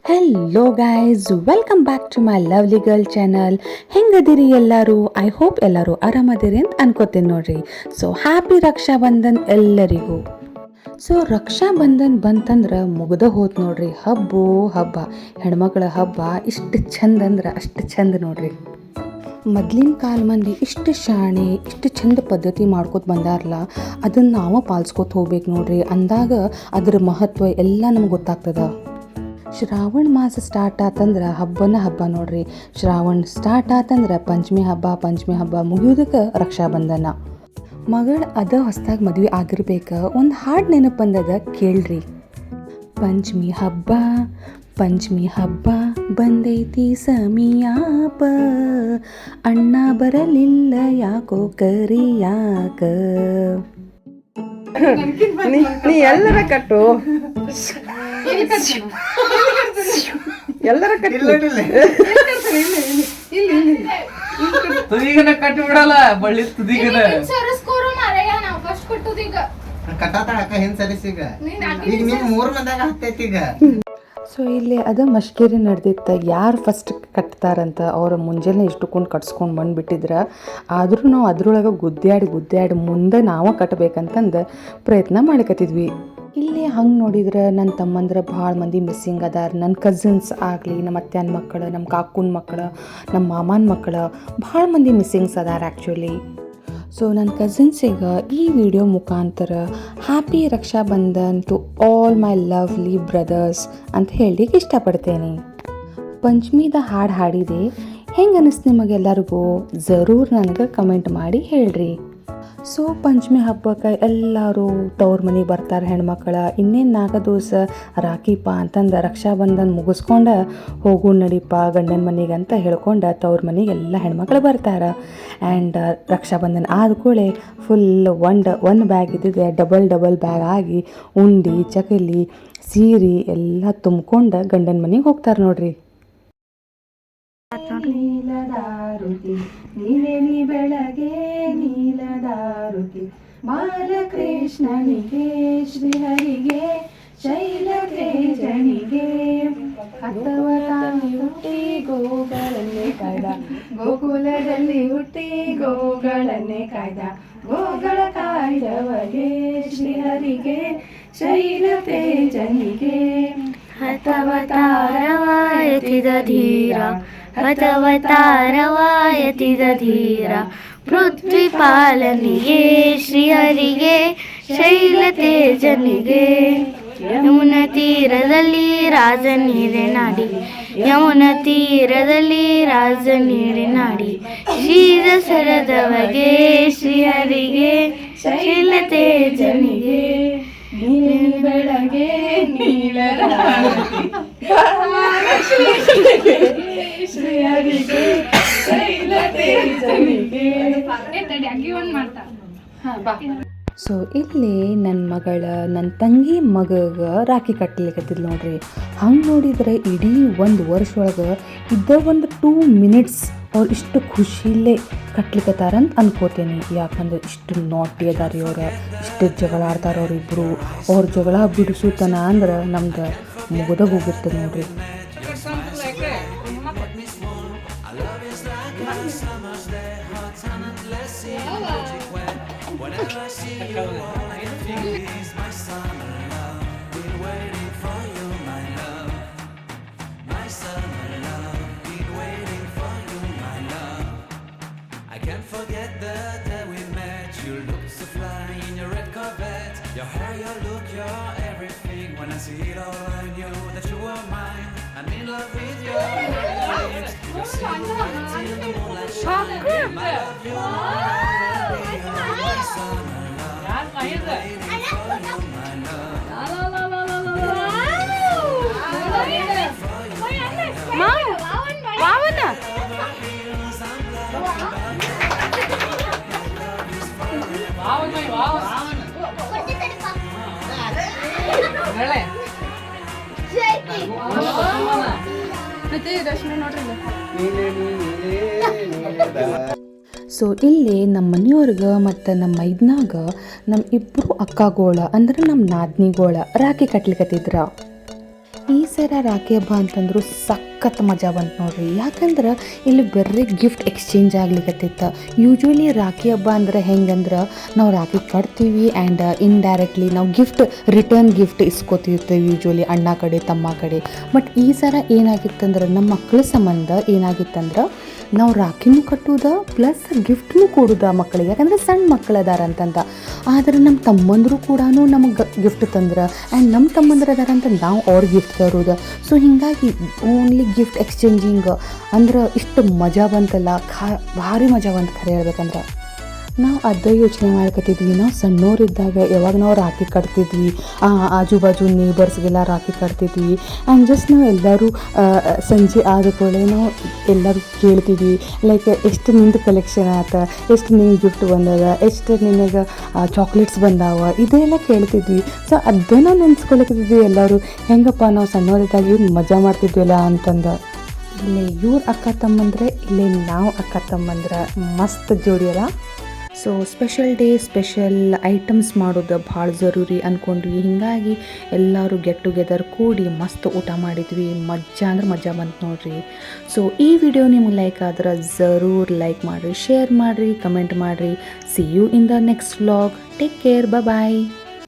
Hello guys, welcome back to my lovely girl channel. ಹೆಂಗದಿರಿ ಎಲ್ಲರೂ? I hope ಎಲ್ಲರೂ ಆರಾಮದಿರಿ ಅಂತ ಅನ್ಕೋತೀನಿ ನೋಡ್ರಿ. ಸೊ ಹ್ಯಾಪಿ ರಕ್ಷಾ ಬಂಧನ್ ಎಲ್ಲರಿಗೂ. ಸೊ ರಕ್ಷಾ ಬಂಧನ್ ಬಂತಂದ್ರೆ ಮುಗ್ದ ಹೋತ್ ನೋಡ್ರಿ. ಹಬ್ಬ ಹೆಣ್ಮಕ್ಳ ಹಬ್ಬ ಇಷ್ಟು ಚಂದ ಅಂದ್ರೆ ಅಷ್ಟು ಚಂದ ನೋಡ್ರಿ. ಮೊದ್ಲಿನ ಕಾಲ ಮಂದಿ ಇಷ್ಟು ಶಾಣೆ ಇಷ್ಟು ಚಂದ ಪದ್ಧತಿ ಮಾಡ್ಕೊತ ಬಂದಾರಲ್ಲ, ಅದನ್ನು ನಾವು ಪಾಲಿಸ್ಕೊತ ಹೋಗ್ಬೇಕು ನೋಡ್ರಿ. ಅಂದಾಗ ಅದ್ರ ಮಹತ್ವ ಎಲ್ಲ ನಮ್ಗೆ ಗೊತ್ತಾಗ್ತದ. ಶ್ರಾವಣ ಮಾಸ ಸ್ಟಾರ್ಟ್ ಆತಂದ್ರೆ ಹಬ್ಬ ನೋಡ್ರಿ. ಶ್ರಾವಣ ಸ್ಟಾರ್ಟ್ ಆತಂದ್ರೆ ಪಂಚಮಿ ಹಬ್ಬ ಮುಗಿಯೋದಕ್ಕೆ ರಕ್ಷಾಬಂಧನ. ಮಗಳು ಹೊಸ್ದಾಗಿ ಮದುವೆ ಆಗಿರ್ಬೇಕ, ಒಂದು ಹಾಡು ನೆನಪು ಬಂದದ, ಕೇಳ್ರಿ. ಪಂಚಮಿ ಹಬ್ಬ ಬಂದೈತಿ ಸಮೀಯಾಪ, ಅಣ್ಣ ಬರಲಿಲ್ಲ ಯಾಕೋ ಕರಿಯಾಕ. ನೀ ಎಲ್ಲರ ಕಟ್ಟು ಎಲ್ಲರ ತುದಿಗನ ಕಟ್ಟಿ ಬಿಡಲ್ಲ, ಬಳ್ಳಿ ತುದಿಗನ ಕಟ್ಟಾತಾಳ ಅಕ್ಕ ಹಿಂದ್ ಸರಿಸೀಗ ಈಗ ನಿಮ್ 3 ಮಂದಾಗ ಹತ್ತೈತಿ ಈಗ. ಸೊ ಇಲ್ಲಿ ಮಷ್ಕೇರಿ ನಡೆದಿತ್ತು. ಯಾರು ಫಸ್ಟ್ ಕಟ್ತಾರಂತ ಅವ್ರ ಮುಂಜಾನೆ ಇಷ್ಟುಕೊಂಡು ಕಟ್ಸ್ಕೊಂಡು ಬಂದುಬಿಟ್ಟಿದ್ರೆ, ಆದರೂ ನಾವು ಅದ್ರೊಳಗೆ ಗುದ್ದಾಡಿ ಮುಂದೆ ನಾವು ಕಟ್ಟಬೇಕಂತಂದು ಪ್ರಯತ್ನ ಮಾಡ್ಕತ್ತಿದ್ವಿ. ಇಲ್ಲಿ ಹಂಗೆ ನೋಡಿದ್ರೆ ನನ್ನ ತಮ್ಮಂದ್ರೆ ಭಾಳ ಮಂದಿ ಮಿಸ್ಸಿಂಗ್ ಅದಾರ. ನನ್ನ ಕಸಿನ್ಸ್ ಆಗಲಿ, ನಮ್ಮ ಅತ್ತೆನ ಮಕ್ಕಳು, ನಮ್ಮ ಕಾಕುನ ಮಕ್ಕಳು, ನಮ್ಮ ಮಾಮನ ಮಕ್ಕಳು, ಭಾಳ ಮಂದಿ ಮಿಸ್ಸಿಂಗ್ಸ್ ಅದಾರ ಆ್ಯಕ್ಚುಲಿ. ಸೊ ನನ್ನ ಕಸಿನ್ಸಿಗೆ ಈ ವಿಡಿಯೋ ಮುಖಾಂತರ happy Raksha Bandhan to all my lovely brothers ಅಂತ ಹೇಳಲಿಕ್ಕೆ ಇಷ್ಟಪಡ್ತೇನೆ. ಪಂಚಮಿದ ಹಾಡು ಹಾಡಿದೆ, ಹೆಂಗೆ ಅನ್ನಿಸ್ತು ನಿಮಗೆಲ್ಲರಿಗೂ? ಜರೂರ್ ನನಗೆ ಕಮೆಂಟ್ ಮಾಡಿ ಹೇಳ್ರಿ. ಸೊ ಪಂಚಮಿ ಹಬ್ಬಕ್ಕೆ ಎಲ್ಲರೂ ತವ್ರ ಮನೆಗೆ ಬರ್ತಾರೆ ಹೆಣ್ಮಕ್ಳು. ಇನ್ನೇನು 4 ದಿವಸ ರಾಖಿಪ್ಪ ಅಂತಂದು ರಕ್ಷಾಬಂಧನ ಮುಗಿಸ್ಕೊಂಡು ಹೋಗು ನಡಿಪ ಗಂಡನ ಮನೆಗೆ ಅಂತ ಹೇಳ್ಕೊಂಡು ತವ್ರ ಮನೆಗೆ ಎಲ್ಲ ಹೆಣ್ಮಕ್ಳು ಬರ್ತಾರೆ. ಆ್ಯಂಡ್ ರಕ್ಷಾಬಂಧನ ಆದ ಕೂಡಲೇ ಫುಲ್ ಒಂದು ಬ್ಯಾಗ್ ಇದ್ದಿದೆ ಡಬಲ್ ಬ್ಯಾಗ್ ಆಗಿ ಉಂಡಿ ಚಕಲಿ ಸೀರೆ ಎಲ್ಲ ತುಂಬ್ಕೊಂಡು ಗಂಡನ ಮನೆಗೆ ಹೋಗ್ತಾರೆ ನೋಡ್ರಿ. ನೀಲದಾರುತಿ ನೀವೇನಿ ಬೆಳಗ್ಗೆ ನೀಲದಾರುತಿ, ಬಾಲಕೃಷ್ಣನಿಗೆ ಶ್ರೀಹರಿಗೆ ಶೈಲತೇಜನಿಗೆ, ಹತ್ತವ ತಾಯಿ ಹುಟ್ಟಿ ಗೋಗಳನ್ನೇ ಕಾಯ್ದ, ಗೋಕುಲದಲ್ಲಿ ಹುಟ್ಟಿ ಗೋಗಳನ್ನೇ ಕಾಯ್ದ, ಗೋಗಳ ಕಾಯ್ದವಗೆ ಶ್ರೀಹರಿಗೆ ಶೈಲತೇಜನಿಗೆ, ಹತವತಾರವಾಯತಿದ ಧೀರ ಹತವತಾರವಾಯತಿದ ಧೀರ, ಪೃಥ್ವಿ ಪಾಲನಿಗೆ ಶ್ರೀಹರಿಗೆ ಶೈಲತೇಜನಿಗೆ, ಯಮುನ ತೀರದಲ್ಲಿ ರಾಜ ನೀರಿನಾಡಿ, ಯಮುನ ತೀರದಲ್ಲಿ ರಾಜ ನೀರಿನಾಡಿ, ಶ್ರೀರಸರದವಗೆ ಶ್ರೀಹರಿಗೆ ಶೈಲತೇಜನಿಗೆ, ನೀರಿನ ಬೆಳಗ್ಗೆ ನೀಲದಾರುತಿ ಶ್ರೀಹರಿಗೆ ಶೈಲತೇಜನಿಗೆ. ಸೊ ಇಲ್ಲಿ ನನ್ನ ತಂಗಿ ಮಗಗೆ ರಾಖಿ ಕಟ್ಟಲಿಕ್ಕತ್ತಿದ್ ನೋಡ್ರಿ. ಹಂಗೆ ನೋಡಿದ್ರೆ ಇಡೀ ಒಂದು ವರ್ಷ ಒಳಗೆ ಇದ್ದ ಒಂದು 2 ಮಿನಿಟ್ಸ್ ಅವ್ರು ಇಷ್ಟು ಖುಷಿಲೇ ಕಟ್ಲಿಕ್ಕತ್ತಾರಂತ ಅನ್ಕೋತೇನೆ. ಯಾಕಂದ್ರೆ ಇಷ್ಟು ನಾಟಿ ಅದಾರಿ ಅವ್ರು, ಇಷ್ಟು ಜಗಳ ಆಡ್ತಾರೆ ಅವರಿಬ್ಬರು. ಅವ್ರ ಜಗಳ ಬಿಡಿಸುತ್ತಾನ ಅಂದ್ರೆ ನಮ್ದು ಮುಗಿದ ಹೋಗಿರ್ತದೆ ನೋಡ್ರಿ. Can't forget the day we met. You look so fly in your red Corvette. Your hair, your look, your everything. When I see it all, I knew that you were mine. I'm in love with your lips. Your silhouette till the moonlight shines. My love, you will be my summer love. Waiting for you, my love. So ಇಲ್ಲಿ ನಮ್ಮ ಮನೆಯವ್ರಿಗೆ ಮತ್ತು ನಮ್ಮ ಮೈದ್ನಾಗ ನಮ್ಮ ಇಬ್ಬರು ಅಕ್ಕಗೋಳ ಅಂದ್ರೆ ನಮ್ಮ ನಾದ್ನಿಗೋಳ ರಾಖಿ ಕಟ್ಲಿಕ್ಕತ್ತಿದ್ರ. ಈ ಸರ ರಾಖಿ ಹಬ್ಬ ಅಂತಂದ್ರು ಸಖತ್ ಮಜಾ ಬಂತು ನೋಡ್ರಿ. ಯಾಕಂದ್ರೆ ಇಲ್ಲಿ ಬರ್ರಿ ಗಿಫ್ಟ್ ಎಕ್ಸ್ಚೇಂಜ್ ಆಗ್ಲಿಕ್ಕತ್ತಿತ್ತು. ಯೂಶ್ವಲಿ ರಾಖಿ ಹಬ್ಬ ಅಂದ್ರೆ ಹೆಂಗಂದ್ರೆ ನಾವು ರಾಖಿ ಕಟ್ತೀವಿ ಆ್ಯಂಡ್ ಇಂಡೈರೆಕ್ಟ್ಲಿ ನಾವು ರಿಟರ್ನ್ ಗಿಫ್ಟ್ ಇಸ್ಕೊತಿರ್ತೀವಿ ಯೂಶ್ವಲಿ ಅಣ್ಣ ಕಡೆ ತಮ್ಮ ಕಡೆ. ಬಟ್ ಈ ಸರ ಏನಾಗಿತ್ತಂದ್ರೆ ನಮ್ಮ ಮಕ್ಕಳ ಸಂಬಂಧ ಏನಾಗಿತ್ತಂದ್ರೆ ನಾವು ರಾಖಿನೂ ಕಟ್ಟುದ ಪ್ಲಸ್ ಗಿಫ್ಟ್ನೂ ಕೊಡುದ ಮಕ್ಕಳಿಗೆ, ಯಾಕಂದರೆ ಸಣ್ಣ ಮಕ್ಕಳು ಅದಾರ ಅಂತಂದ. ಆದರೆ ನಮ್ಮ ತಮ್ಮಂದರು ಕೂಡ ನಮಗೆ ಗಿಫ್ಟ್ ತಂದ್ರೆ ಆ್ಯಂಡ್ ನಮ್ಮ ತಮ್ಮಂದ್ರು ಅದಾರ ಅಂತ ನಾವು ಅವ್ರಿಗೆ ಗಿಫ್ಟ್ ತರೋದು. ಸೊ ಹೀಗಾಗಿ ಓನ್ಲಿ ಗಿಫ್ಟ್ ಎಕ್ಸ್ಚೇಂಜಿಂಗ್ ಅಂದ್ರೆ ಇಷ್ಟು ಮಜಾ ಬಂತಲ್ಲ, ಭಾರಿ ಮಜಾ ಬಂತು ಖರೆ ಹೇಳ್ಬೇಕಂದ್ರೆ. ನಾವು ಅದೇ ಯೋಚನೆ ಮಾಡ್ಕೊತಿದ್ವಿ, ನಾವು ಸಣ್ಣವರಿದ್ದಾಗ ಯಾವಾಗ ನಾವು ರಾಖಿ ಕಟ್ತಿದ್ವಿ, ಆಜು ಬಾಜು ನೇಬರ್ಸ್ಗೆಲ್ಲ ರಾಖಿ ಕಟ್ತಿದ್ವಿ ಆ್ಯಂಡ್ ಜಸ್ಟ್ ನಾವು ಎಲ್ಲರೂ ಸಂಜೆ ಆದ ಕೂಡಲೇ ನಾವು ಎಲ್ಲರೂ ಕೇಳ್ತಿದ್ವಿ ಲೈಕ್ ಎಷ್ಟು ನಿಂದು ಕಲೆಕ್ಷನ್ ಆತ, ಎಷ್ಟು ನಿಂಗೆ ಗಿಫ್ಟ್ ಬಂದದ, ಎಷ್ಟು ನಿನಗೆ ಚಾಕ್ಲೇಟ್ಸ್ ಬಂದಾವ, ಇದೆಲ್ಲ ಕೇಳ್ತಿದ್ವಿ. ಸೊ ಅದನ್ನು ನೆನೆಸ್ಕೊಳಕ್ತಿದ್ವಿ ಎಲ್ಲರೂ, ಹೆಂಗಪ್ಪ ನಾವು ಸಣ್ಣವರಿದ್ದಾಗ ಇವ್ರು ಮಜಾ ಮಾಡ್ತಿದ್ವಲ್ಲ ಅಂತಂದು. ಇಲ್ಲೇ ಇವ್ರ ಅಕ್ಕ ತಮ್ಮಂದ್ರೆ ಇಲ್ಲೇ ನಾವು ಅಕ್ಕ ತಮ್ಮಂದ್ರೆ ಮಸ್ತ್ ಜೋಡಿ ಅಲ್ಲ. So special day special items ಮಾಡೋದು ಭಾಳ ಜರೂರಿ ಅಂದ್ಕೊಂಡ್ವಿ. ಹೀಗಾಗಿ ಎಲ್ಲರೂ ಗೆಟ್ ಟುಗೆದರ್ ಕೂಡಿ ಮಸ್ತ್ ಊಟ ಮಾಡಿದ್ವಿ. ಮಜಾ ಅಂದ್ರೆ ಮಜಾ ಬಂತು ನೋಡ್ರಿ. ಸೊ ಈ ವಿಡಿಯೋ ನಿಮ್ಗೆ ಲೈಕ್ ಆದ್ರೆ ಜರೂರ್ ಲೈಕ್ ಮಾಡಿರಿ, ಶೇರ್ ಮಾಡಿರಿ, ಕಮೆಂಟ್ ಮಾಡಿರಿ. See you in the next vlog. Take care, bye.